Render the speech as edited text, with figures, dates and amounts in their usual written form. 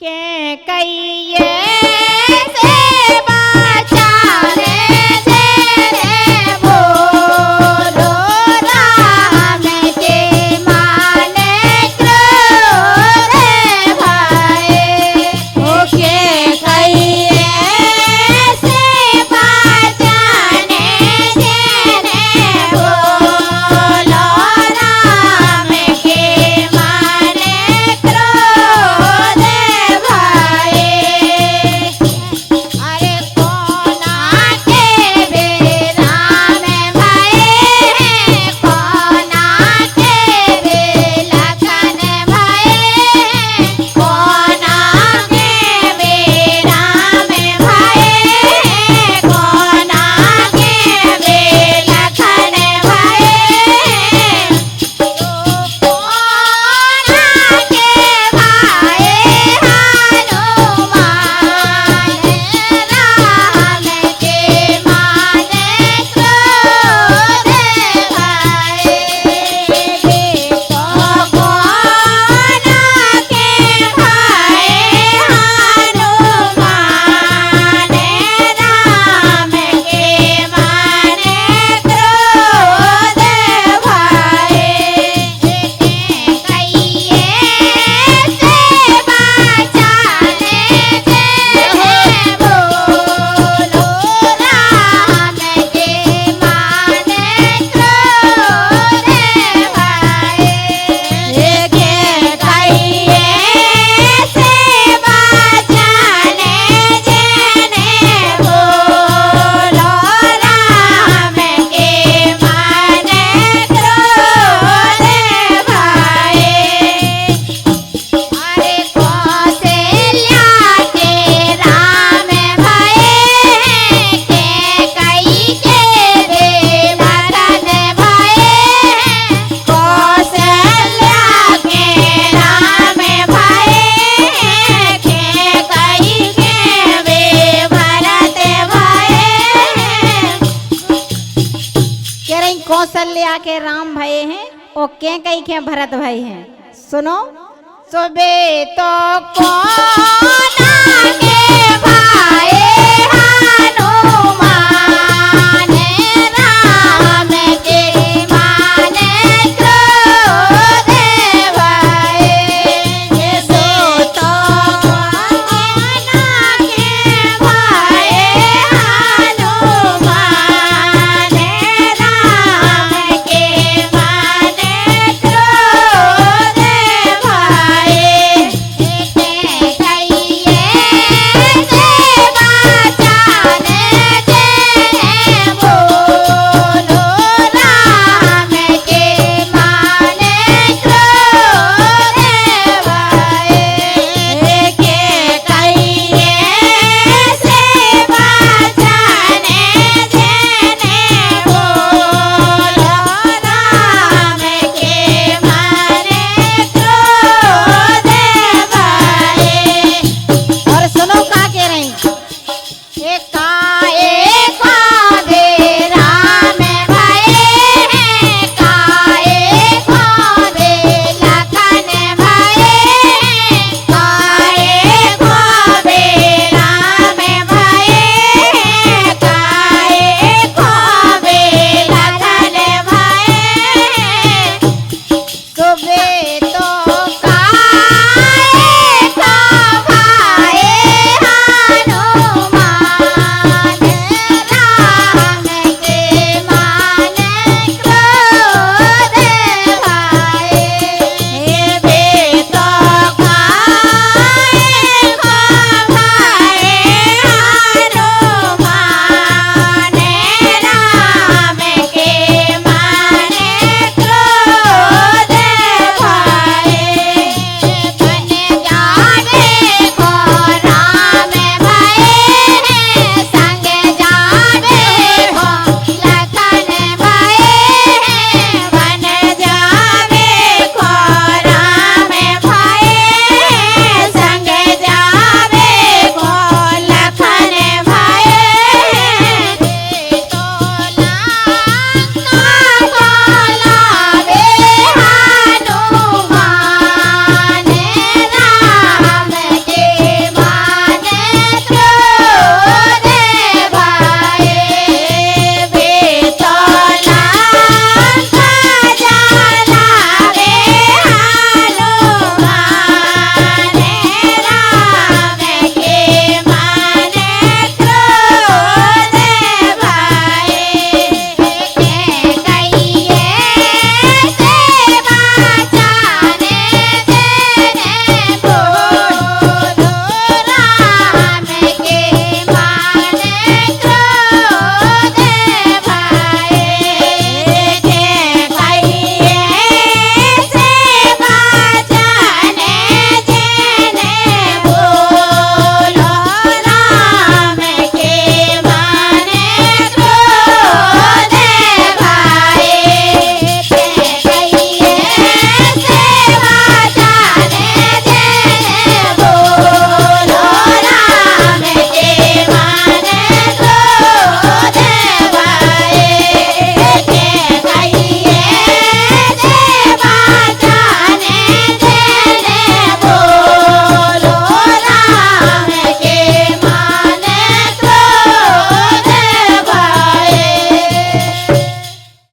के कहिए से बचाने से रे बोलो राम के माने क्रोध भये ओ के कहिए से बचाने से रे बोलो राम के माने क्रोध भये अरे कोना के बेरा में भये कोना के बेलखन भये कोना के बेरा में भये कोना के बेलखन भये तो कोना के भाए हनुमान राम के माने क्रोध भये देखो कोना के भाए हनुमान राम के माने क्रोध भये कहिए से बचाने से बोलो राम के माने क्रोध भये के कहिए से बचाने जेने बोलो राम के माने क्रोध भये अरे कौशल्या के राम भये के कई के देवरन भये कौशल्या के राम भये के कई के देवरत भये कह रही कौशल्या के राम भये हैं और के कई के भरत भये हैं सुनो सुबे तो कौन